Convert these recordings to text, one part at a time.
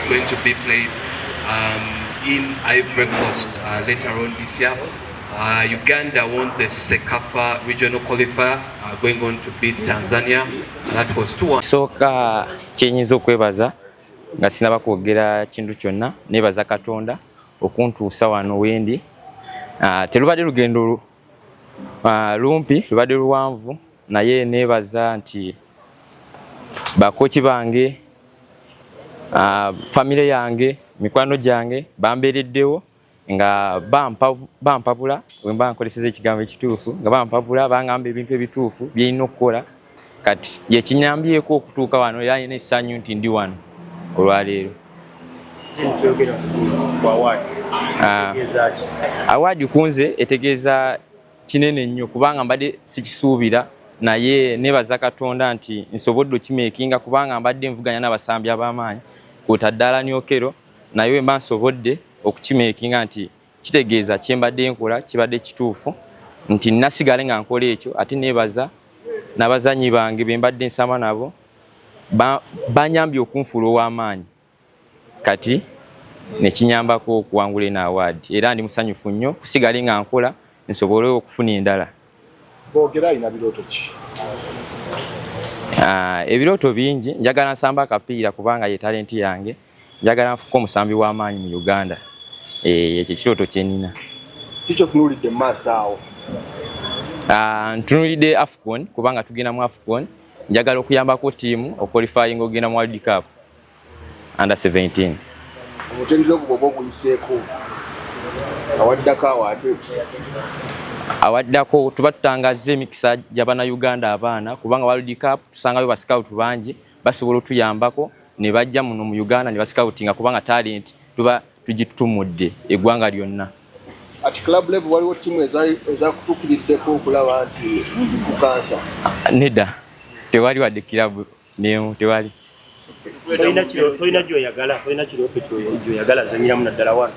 going to be played in Ivory Coast later on this year. Uganda won the Cecafa regional qualifier, going on to beat Tanzania. That was 2-1. Soka kyenyiza okwebaza nga sinaba kwogera kintu kyonna nebaza Katonda okuntuusa wano wendi. Terubadde lugendo lumpi, lubadde luwanvu, naye nebaza nti bakochi bange, family yange, mikwano gyange bambeereddewo nga bampapula wemba nkoleseza ekigambo ekituufu nga bampapula bangamba ebintu ebituufu by'olina okukola kati yekinyambyeko okutuuka wano era nina essanyu nti ndi wano olwaleero. Awaadi kunze etegeeza kinene nnyo kubanga mbadde sikisuubira, naye nebaza Katonda nti nsobodde okimeekinga kubanga mbadde nvuganya n'abasambi ab'amaanyi kw'otadde Alan Okello, naye wemba nsobodde okukimeekinga nti kitegeeza kyembadde nkola kibadde kituufu nti nasigale nga nkola ekyo. Ate nebaza n'abazanyi bange be mbadde nsama nabo banyambye okunfuula ow'amaanyi kati nekinyambako okuwangula eno awaadi era ndi musanyufu nnyo kusigale nga nkola nsobole okufuna endala. Bogere alina birooto ki? Ebirooto bingi. Njagala nsamba akapiira kubanga ye talenti yange. Njagala nfuuke omusambi w'amaanyi mu Uganda. Ekyo kirooto kye nnina. Kiki otunuulidde mu maaso awo? Ntunuulidde AFCON kubanga tugenda mu AFCON. Njagala okuyambako ttiimu okwalifying ogenda mu World Cup under 17. Omutendera ogwo bw'oba oguyiseeko awaddako awo ate? Awaddako tuba tutangazza emikisa gy'Abannayuganda abaana kubanga World Cup tusangayo ba scout bangi basobola otuyambako ne bajja muno mu Uganda ne bascoutinga kubanga talent tuba tugitutumudde eggwanga lyonna. At club level waliwo ttiimu ezakutuukiriddeko okulaba nti mukansa? Nedda, tewali wadde kilabu n'emu, tewali. Tolina gy'oyagala, tolina kirooto gy'oyagala zanyiramu naddala wano?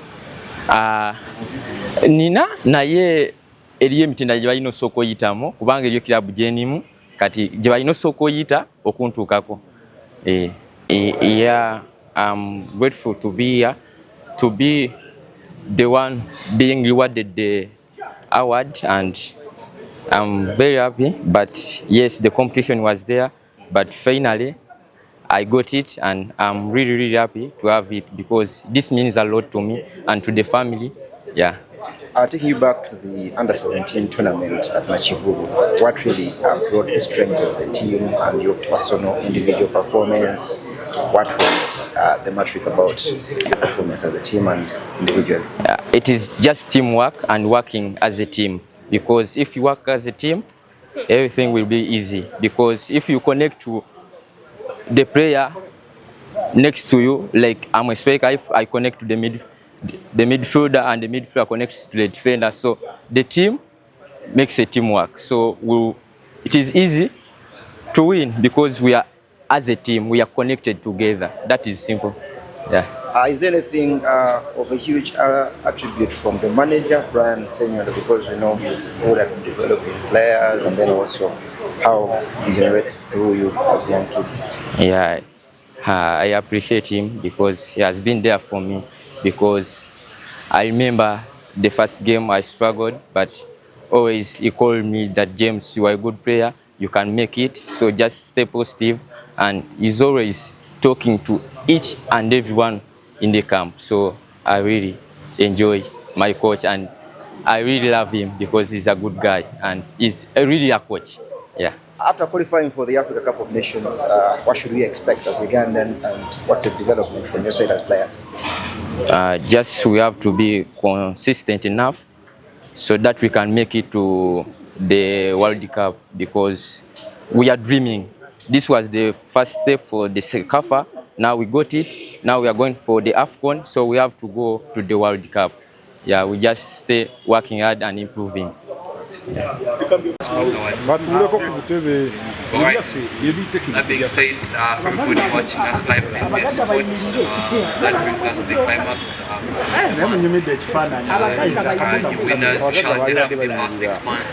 Nina, naye eriyo emitendera gye balina osooka oyitamu kubanga eriyo kilabu gyenimu kati gye balina osooka oyita okuntuukako. Yeah, I'm grateful to be here, to be the one being rewarded the award, and I'm very happy. But yes, the competition was there, but finally I got it, and I'm really happy to have it because this means a lot to me and to the family. Yeah. Taking you back to the under-17 tournament at Machivubu, what really brought the strength of the team and your personal individual performance? What was the metric about your performance as a team and individually? It is just teamwork and working as a team, because if you work as a team, everything will be easy, because if you connect to the player next to you, like I'm a striker, if I connect to the midfielder and the midfielder connects to the defender, so the team makes a teamwork. So it is easy to win because we are, as a team, we are connected together. That is simple. Yeah. Is there anything of a huge attribute from the manager, Brian Senior, because we know he's good at developing players, and then also how he generates through you as young kids? Yeah, I appreciate him because he has been there for me. Because I remember the first game I struggled, but always he called me that, James, you are a good player, you can make it, so just stay positive. And he's always talking to each and everyone in the camp. So I really enjoy my coach, and I really love him because he's a good guy and he's really a coach. Yeah. After qualifying for the Africa Cup of Nations, what should we expect as Ugandans, and what's the development from your side as players? Just we have to be consistent enough so that we can make it to the World Cup, because we are dreaming. This was the first step for the Cecafa. Now we got it. Now we are going for the AFCON, so we have to go to the World Cup. Yeah, we just stay working hard and improving. That being said, for everybody watching us live in this sports, that brings us to the climax. The winners shall then have the next month.